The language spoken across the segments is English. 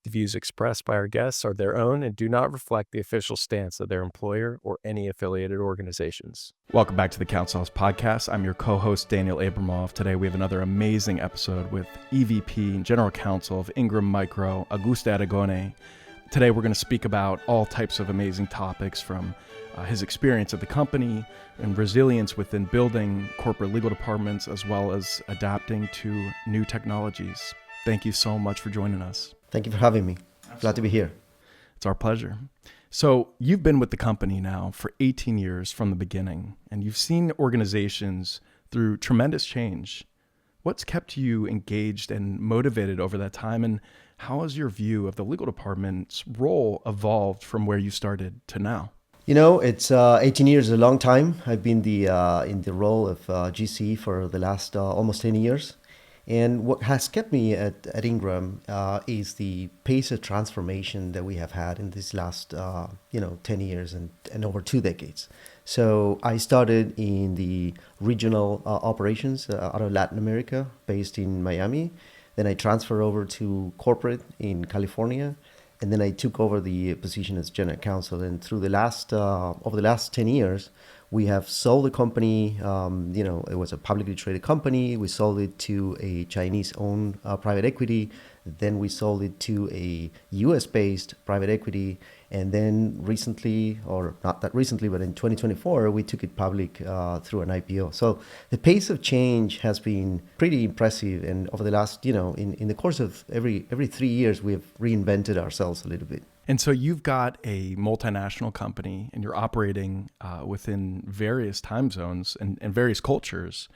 The views expressed by our guests are their own and do not reflect the official stance of their employer or any affiliated organizations. Welcome back to the Counsel House Podcast. I'm your co-host, Daniel Abramoff. Today we have another amazing episode with EVP and General Counsel of Ingram Micro, Augusto Aragone. Today we're going to speak about all types of amazing topics from his experience at the company and resilience within building corporate legal departments, as well as adapting to new technologies. Thank you so much for joining us. Thank you for having me. Absolutely. Glad to be here. It's our pleasure. So you've been with the company now for 18 years from the beginning, and you've seen organizations through tremendous change. What's kept you engaged and motivated over that time, and how has your view of the legal department's role evolved from where you started to now? You know, it's 18 years is a long time. I've been in the role of GC for the last almost 10 years. And what has kept me at Ingram is the pace of transformation that we have had in this last 10 years and over 2 decades. So I started in the regional operations out of Latin America, based in Miami. Then I transferred over to corporate in California. And then I took over the position as general counsel. And through over the last 10 years, we have sold the company. It was a publicly traded company. We sold it to a Chinese-owned private equity. Then we sold it to a U.S.-based private equity. And then recently, or not that recently, but in 2024, we took it public through an IPO. So the pace of change has been pretty impressive. And over the last, in the course of every 3 years, we have reinvented ourselves a little bit. And so you've got a multinational company and you're operating within various time zones and various cultures.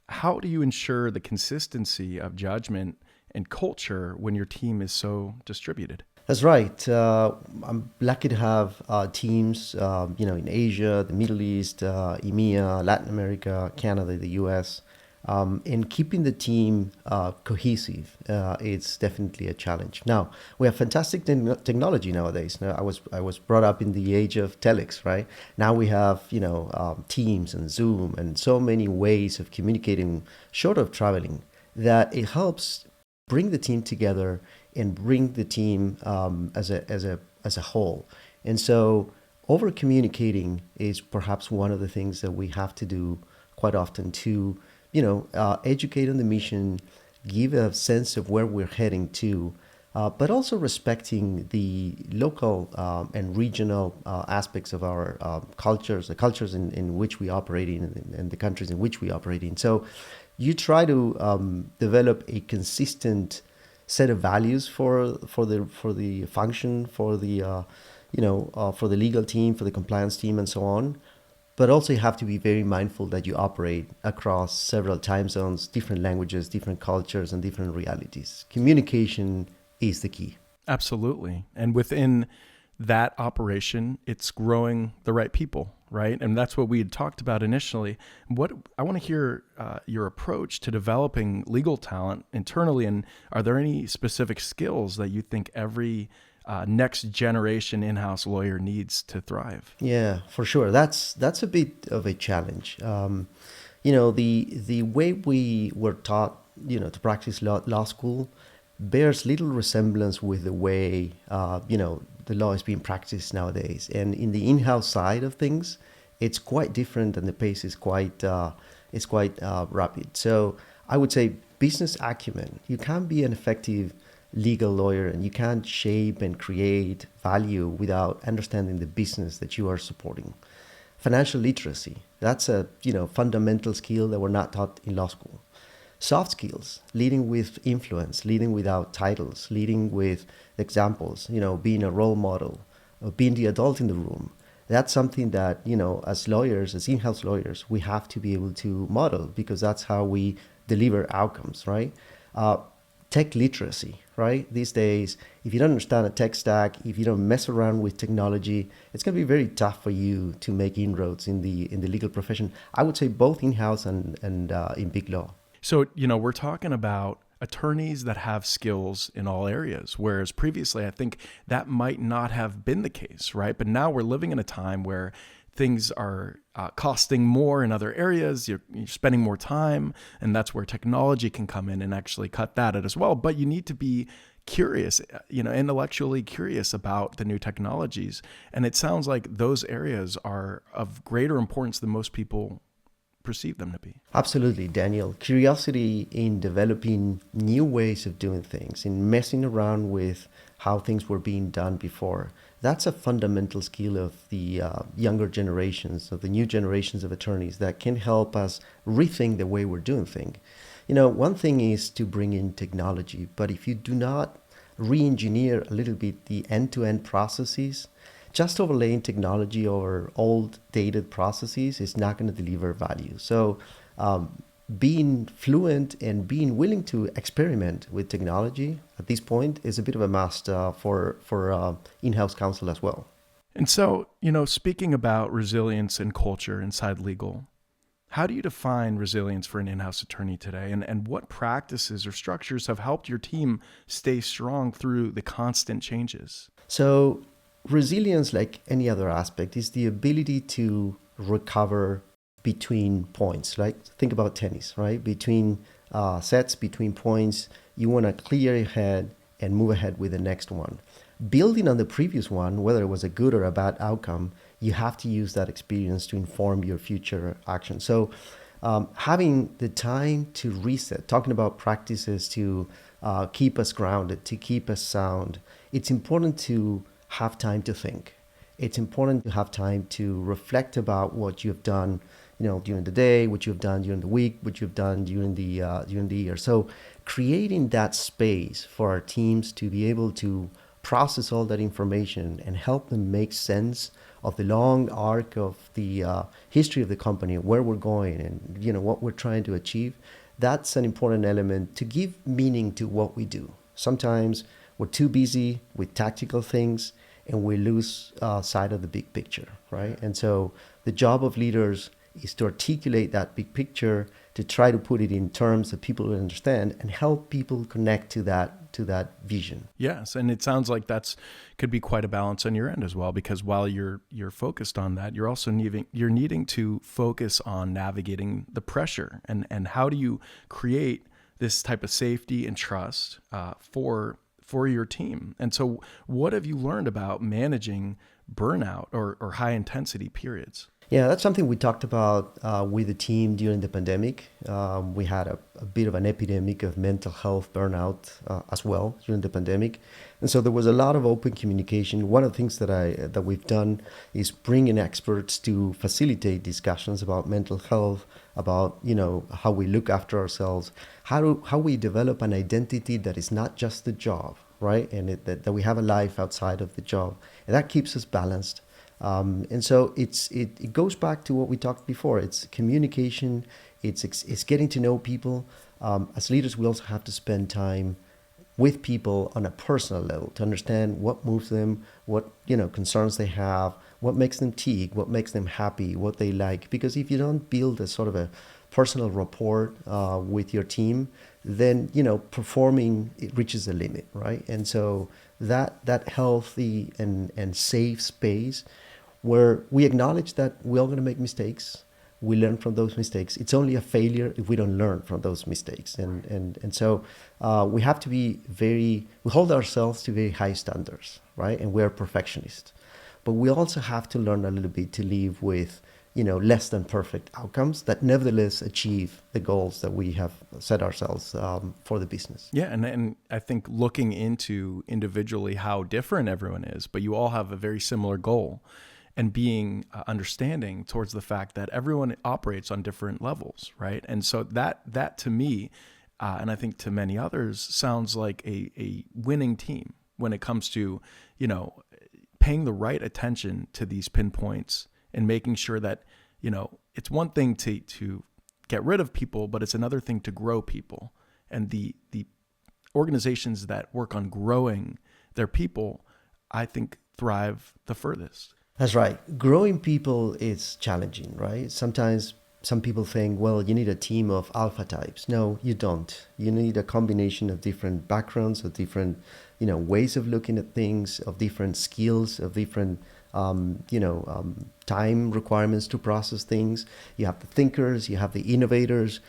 How do you ensure the consistency of judgment and culture when your team is so distributed? That's right. I'm lucky to have teams, in Asia, the Middle East, EMEA, Latin America, Canada, the US. And keeping the team cohesive, it's definitely a challenge. Now, we have fantastic technology nowadays. Now, I was brought up in the age of telex, right? Now we have, Teams and Zoom and so many ways of communicating short of traveling that it helps bring the team together and bring the team as a whole. And so over communicating is perhaps one of the things that we have to do quite often to educate on the mission, give a sense of where we're heading to, but also respecting the local and regional aspects of our cultures, the cultures in which we operate in and the countries in which we operate in. So you try to develop a consistent set of values for the function, for the legal team, for the compliance team, and so on. But also you have to be very mindful that you operate across several time zones, different languages, different cultures, and different realities. Communication is the key. Absolutely. And within that operation, it's growing the right people, right? And that's what we had talked about initially. What I want to hear your approach to developing legal talent internally. And are there any specific skills that you think every next generation in-house lawyer needs to thrive? Yeah, for sure. That's a bit of a challenge. The way we were taught, to practice law school bears little resemblance with the way, the law is being practiced nowadays. And in the in-house side of things, it's quite different and the pace is quite rapid. So I would say business acumen. You can't be an effective legal lawyer and you can't shape and create value without understanding the business that you are supporting. Financial literacy, that's a fundamental skill that we're not taught in law school. Soft skills, leading with influence, leading without titles, leading with examples, being a role model, being the adult in the room. That's something that, as lawyers, as in-house lawyers, we have to be able to model because that's how we deliver outcomes, right? Tech literacy, right? These days, if you don't understand a tech stack, if you don't mess around with technology, it's going to be very tough for you to make inroads in the legal profession. I would say both in-house and in big law. So, we're talking about attorneys that have skills in all areas, whereas previously I think that might not have been the case, right? But now we're living in a time where things are costing more in other areas, you're spending more time, and that's where technology can come in and actually cut that out as well. But you need to be curious, intellectually curious about the new technologies. And it sounds like those areas are of greater importance than most people perceive them to be. Absolutely, Daniel. Curiosity in developing new ways of doing things, in messing around with how things were being done before. That's a fundamental skill of the younger generations, of the new generations of attorneys that can help us rethink the way we're doing things. One thing is to bring in technology, but if you do not re-engineer a little bit the end-to-end processes, just overlaying technology over old dated processes is not going to deliver value. So being fluent and being willing to experiment with technology at this point is a bit of a must for in-house counsel as well. And so, speaking about resilience and culture inside legal, how do you define resilience for an in-house attorney today? And what practices or structures have helped your team stay strong through the constant changes? So resilience, like any other aspect, is the ability to recover between points. Like think about tennis, right? Between sets, between points, you want to clear your head and move ahead with the next one. Building on the previous one, whether it was a good or a bad outcome, you have to use that experience to inform your future action. So having the time to reset, talking about practices to keep us grounded, to keep us sound, it's important to have time to think. It's important to have time to reflect about what you've done, during the day, what you've done during the week, what you've done during the year. So creating that space for our teams to be able to process all that information and help them make sense of the long arc of the history of the company, where we're going and what we're trying to achieve, that's an important element to give meaning to what we do. Sometimes we're too busy with tactical things and we lose sight of the big picture, right? And so the job of leaders is to articulate that big picture, to try to put it in terms that people will understand and help people connect to that vision. Yes, and it sounds like could be quite a balance on your end as well, because while you're focused on that, you're also needing to focus on navigating the pressure and how do you create this type of safety and trust for your team. And so what have you learned about managing burnout or high intensity periods? Yeah, that's something we talked about with the team during the pandemic. We had a bit of an epidemic of mental health burnout as well during the pandemic. And so there was a lot of open communication. One of the things that we've done is bring in experts to facilitate discussions about mental health, about how we look after ourselves, how we develop an identity that is not just the job, right? And that we have a life outside of the job. And that keeps us balanced. And so it goes back to what we talked before. It's communication. It's getting to know people. As leaders, we also have to spend time with people on a personal level to understand what moves them, what concerns they have, what makes them tick, what makes them happy, what they like. Because if you don't build a sort of a personal rapport with your team, then performing, it reaches a limit, right? And so that healthy and safe space where we acknowledge that we're all going to make mistakes, we learn from those mistakes. It's only a failure if we don't learn from those mistakes. And so we have to be we hold ourselves to very high standards, right? And we're perfectionists. But we also have to learn a little bit to live with, less than perfect outcomes that nevertheless achieve the goals that we have set ourselves for the business. Yeah, and I think looking into individually how different everyone is, but you all have a very similar goal. And being understanding towards the fact that everyone operates on different levels, right? And so that to me, and I think to many others, sounds like a winning team when it comes to, paying the right attention to these pinpoints and making sure that, it's one thing to get rid of people, but it's another thing to grow people. And the organizations that work on growing their people, I think, thrive the furthest. That's right. Growing people is challenging, right? Sometimes some people think, well, you need a team of alpha types. No, you don't. You need a combination of different backgrounds, of different, ways of looking at things, of different skills, of different time requirements to process things. You have the thinkers, you have the innovators,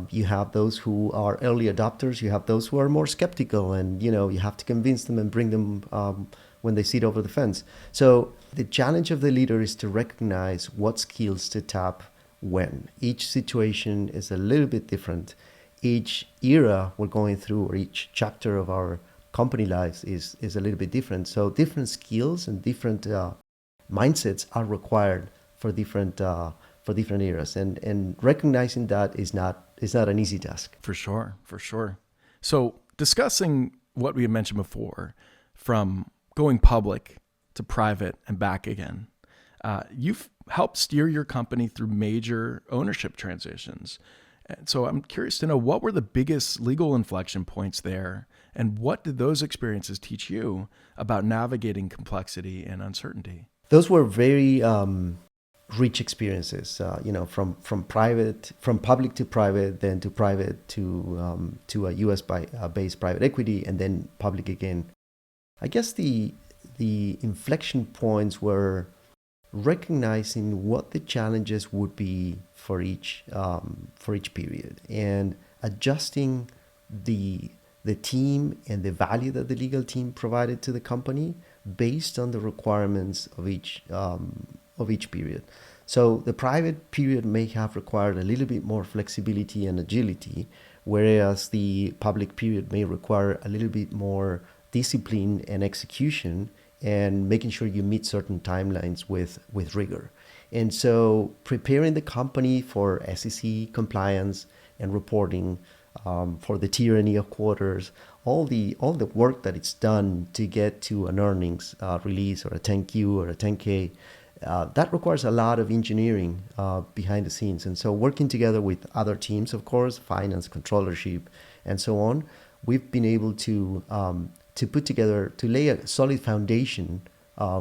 you have those who are early adopters, you have those who are more skeptical, and you have to convince them and bring them when they sit over the fence. So the challenge of the leader is to recognize what skills to tap when. Each situation is a little bit different. Each era we're going through, or each chapter of our company lives is a little bit different. So different skills and different mindsets are required for different eras, and recognizing that is not an easy task. For sure. So discussing what we had mentioned before, from going public to private and back again, you've helped steer your company through major ownership transitions. And so I'm curious to know, what were the biggest legal inflection points there, and what did those experiences teach you about navigating complexity and uncertainty? Those were very rich experiences. From public to private, then to private to a U.S. based private equity, and then public again. I guess the inflection points were recognizing what the challenges would be for each period, and adjusting the team and the value that the legal team provided to the company based on the requirements of each period. So the private period may have required a little bit more flexibility and agility, whereas the public period may require a little bit more discipline and execution, and making sure you meet certain timelines with rigor. And so preparing the company for SEC compliance and reporting, for the tyranny of quarters, all the work that it's done to get to an earnings release, or a 10Q or a 10K, that requires a lot of engineering behind the scenes. And so working together with other teams, of course, finance, controllership, and so on, we've been able to put together, to lay a solid foundation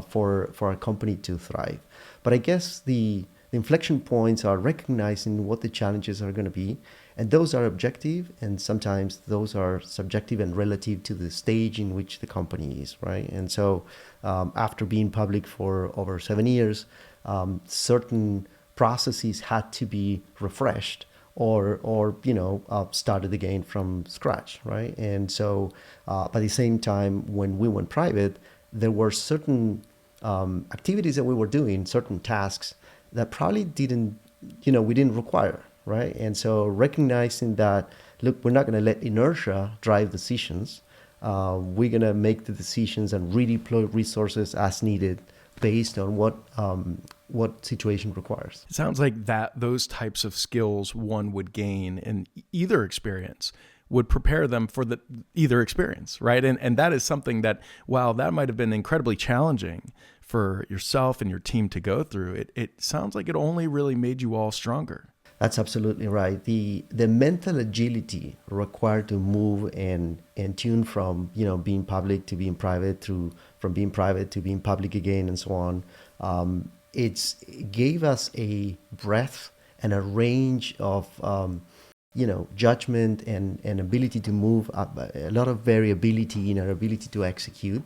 for our company to thrive. But I guess the inflection points are recognizing what the challenges are going to be, and those are objective, and sometimes those are subjective and relative to the stage in which the company is, right? And so after being public for over 7 years, certain processes had to be refreshed, or started again from scratch, right? And so by the same time, when we went private, there were certain activities that we were doing, certain tasks that probably we didn't require, right? And so recognizing that, look, we're not going to let inertia drive decisions. We're going to make the decisions and redeploy resources as needed based on what situation requires. It sounds like those types of skills one would gain in either experience would prepare them for either experience, right? And that is something that, while that might have been incredibly challenging for yourself and your team to go through, it sounds like it only really made you all stronger. That's absolutely right. The mental agility required to move and tune from being public to being private, from being private to being public again, and so on. It gave us a breadth and a range of judgment and ability to move, a lot of variability in our ability to execute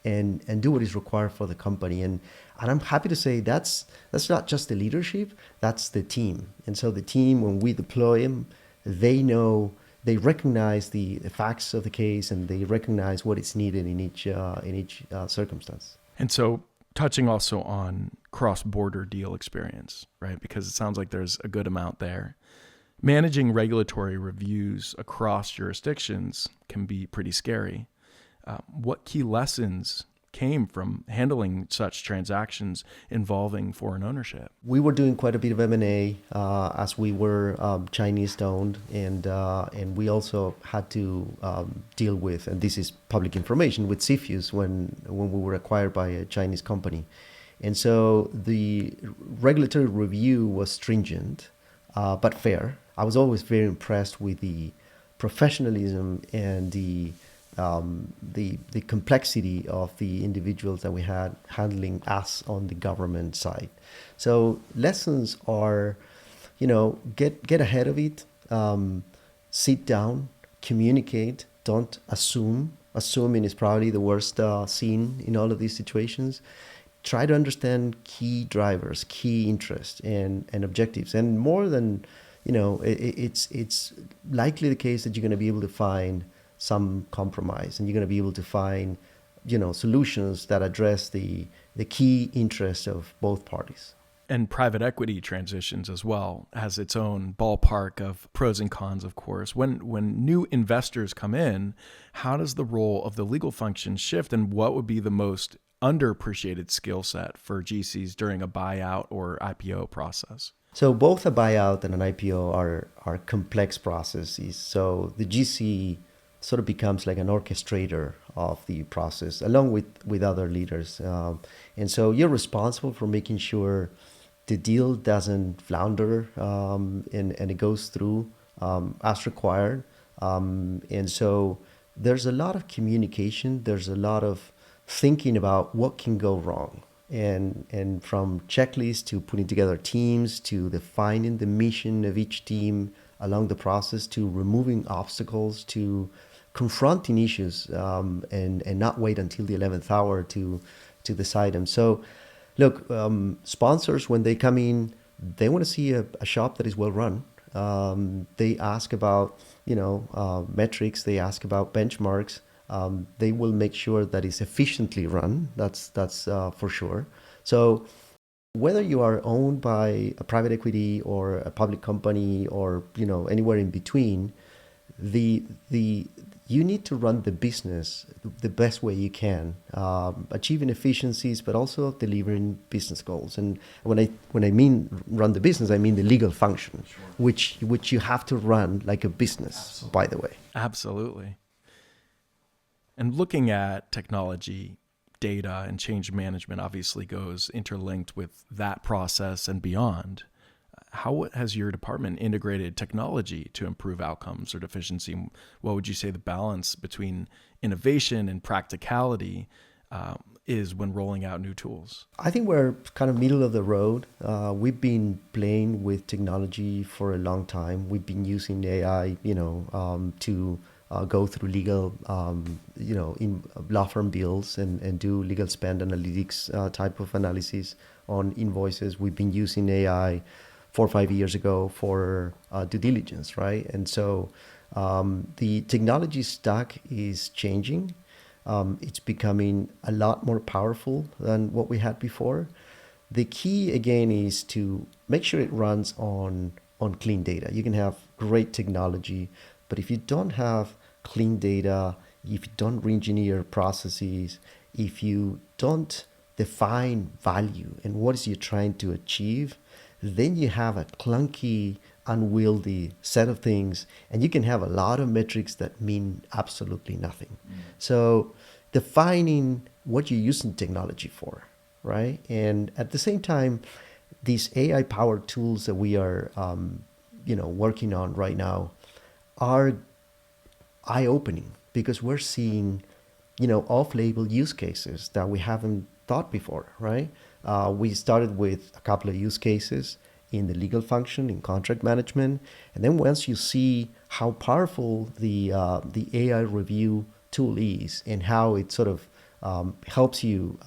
and do what is required for the company. And I'm happy to say that's not just the leadership, that's the team. And so the team, when we deploy them, they recognize the facts of the case, and they recognize what is needed in each circumstance. And so, touching also on cross-border deal experience, right? Because it sounds like there's a good amount there. Managing regulatory reviews across jurisdictions can be pretty scary. What key lessons came from handling such transactions involving foreign ownership? We were doing quite a bit of M&A as we were Chinese-owned, and we also had to deal with, and this is public information, with CFIUS when we were acquired by a Chinese company. And so the regulatory review was stringent, but fair. I was always very impressed with the professionalism and the complexity of the individuals that we had handling us on the government side. So lessons are, get ahead of it, sit down, communicate, don't assume. Assuming is probably the worst scene in all of these situations. try to understand key drivers, key interests, and objectives. And more than, it's likely the case that you're going to be able to find some compromise, and you're going to be able to find, solutions that address the key interests of both parties. And private equity transitions as well has its own ballpark of pros and cons, of course. When new investors come in, how does the role of the legal function shift, and what would be the most underappreciated skill set for GCs during a buyout or IPO process? So both a buyout and an IPO are complex processes. So the GC sort of becomes like an orchestrator of the process along with other leaders. And so you're responsible for making sure the deal doesn't flounder and it goes through as required. And so there's a lot of communication. There's a lot of thinking about what can go wrong. And from checklists to putting together teams to defining the mission of each team along the process to removing obstacles to confronting issues and not wait until the 11th hour to decide them. So look, sponsors, when they come in, they want to see a shop that is well run. They ask about, metrics. They ask about benchmarks. They will make sure that it's efficiently run. That's for sure. So whether you are owned by a private equity or a public company or, anywhere in between, you need to run the business the best way you can, achieving efficiencies, but also delivering business goals. And when I mean run the business, I mean the legal function, sure, which you have to run like a business, absolutely, by the way. Absolutely. And looking at technology, data, and change management obviously goes interlinked with that process and beyond. How has your department integrated technology to improve outcomes or efficiency? What would you say the balance between innovation and practicality is when rolling out new tools? I think we're kind of middle of the road. We've been playing with technology for a long time. We've been using AI, to go through legal, in law firm bills and do legal spend analytics type of analysis on invoices. We've been using AI 4 or 5 years ago for due diligence, right? And so the technology stack is changing. It's becoming a lot more powerful than what we had before. The key, again, is to make sure it runs on clean data. You can have great technology, but if you don't have clean data, if you don't re-engineer processes, if you don't define value and what is you trying to achieve, then you have a clunky, unwieldy set of things, and you can have a lot of metrics that mean absolutely nothing. So defining what you're using technology for, right? And at the same time, these AI-powered tools that we are, working on right now are eye-opening because we're seeing, off-label use cases that we haven't thought before, right? We started with a couple of use cases in the legal function, in contract management. And then once you see how powerful the AI review tool is and how it sort of helps you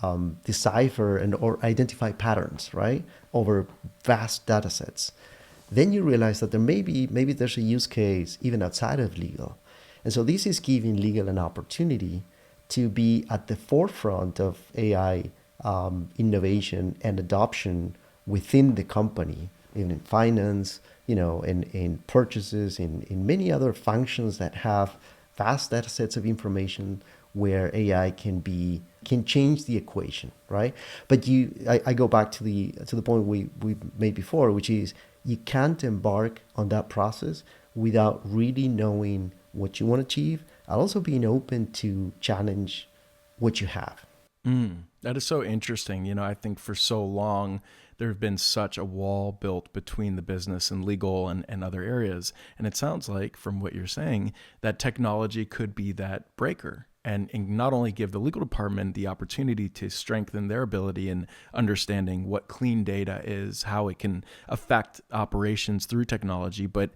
decipher or identify patterns, right, over vast data sets, then you realize that maybe there's a use case even outside of legal. And so this is giving legal an opportunity to be at the forefront of AI innovation and adoption within the company, even in finance, in purchases, in many other functions that have vast data sets of information where AI can change the equation, right? But I go back to the point we made before, which is you can't embark on that process without really knowing what you want to achieve, and also being open to challenge what you have. That is so interesting. I think for so long, there have been such a wall built between the business and legal and other areas. And it sounds like from what you're saying, that technology could be that breaker and not only give the legal department the opportunity to strengthen their ability in understanding what clean data is, how it can affect operations through technology, but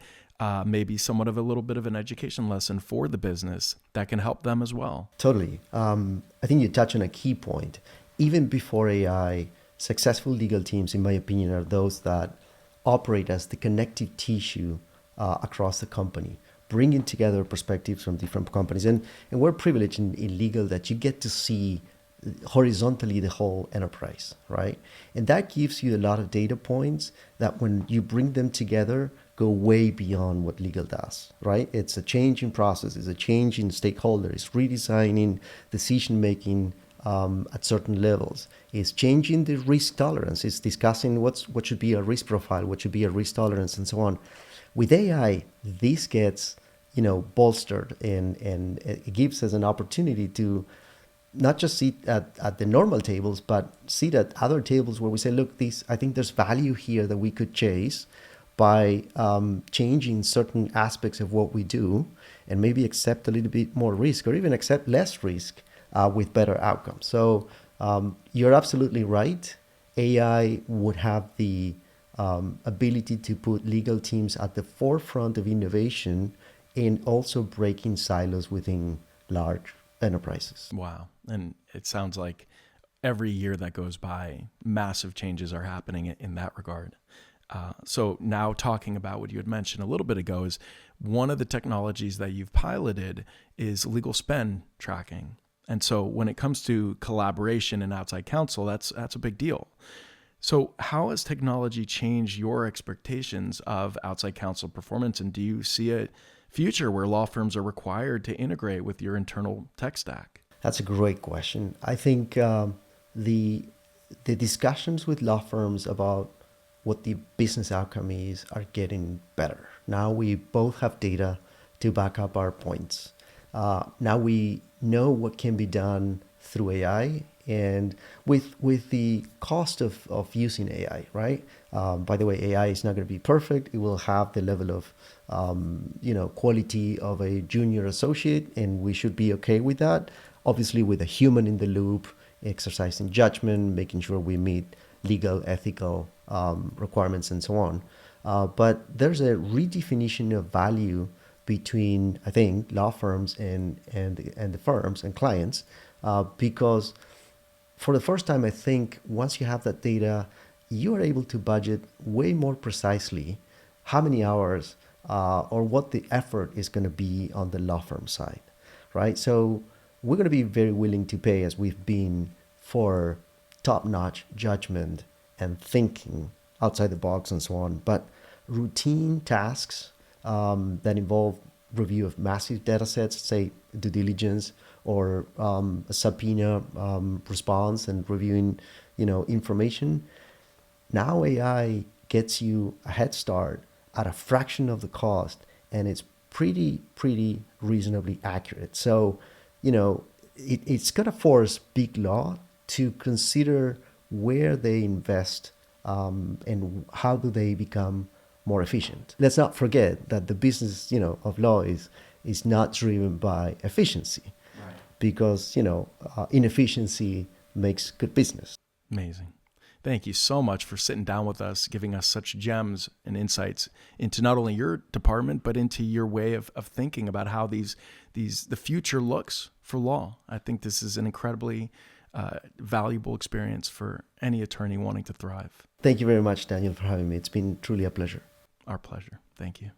maybe somewhat of a little bit of an education lesson for the business that can help them as well. Totally. I think you touch on a key point. even before AI, successful legal teams, in my opinion, are those that operate as the connective tissue across the company, bringing together perspectives from different companies. And we're privileged in legal that you get to see horizontally the whole enterprise, right? And that gives you a lot of data points that when you bring them together, go way beyond what legal does, right? It's a change in process, it's a change in stakeholders, redesigning decision-making at certain levels. It's changing the risk tolerance. It's discussing what should be a risk profile, what should be a risk tolerance, and so on. With AI, this gets, bolstered, and it gives us an opportunity to not just sit at the normal tables, but sit at other tables where we say, look, I think there's value here that we could chase by changing certain aspects of what we do, and maybe accept a little bit more risk, or even accept less risk with better outcomes. So you're absolutely right. AI would have the ability to put legal teams at the forefront of innovation and also breaking silos within large enterprises. Wow. And it sounds like every year that goes by, massive changes are happening in that regard. So now talking about what you had mentioned a little bit ago, is one of the technologies that you've piloted is legal spend tracking. And so when it comes to collaboration and outside counsel, that's a big deal. So how has technology changed your expectations of outside counsel performance? And do you see a future where law firms are required to integrate with your internal tech stack? That's a great question. I think the discussions with law firms about what the business outcome is are getting better. Now we both have data to back up our points. Now we know what can be done through AI, and with the cost of using AI, right? By the way, AI is not going to be perfect. It will have the level of quality of a junior associate, and we should be okay with that. Obviously, with a human in the loop, exercising judgment, making sure we meet legal, ethical requirements, and so on. But there's a redefinition of value between, I think, law firms and the firms and clients, because for the first time, I think once you have that data, you are able to budget way more precisely how many hours or what the effort is going to be on the law firm side, right? So we're going to be very willing to pay, as we've been, for top-notch judgment and thinking outside the box and so on. But routine tasks that involve review of massive data sets, say due diligence, or a subpoena response and reviewing, information. Now AI gets you a head start at a fraction of the cost, and it's pretty reasonably accurate. So, it's going to force big law to consider where they invest and how do they become more efficient. Let's not forget that the business, of law is not driven by efficiency, right? Because, inefficiency makes good business. Amazing. Thank you so much for sitting down with us, giving us such gems and insights into not only your department, but into your way of thinking about how the future looks for law. I think this is an incredibly valuable experience for any attorney wanting to thrive. Thank you very much, Daniel, for having me. It's been truly a pleasure. Our pleasure. Thank you.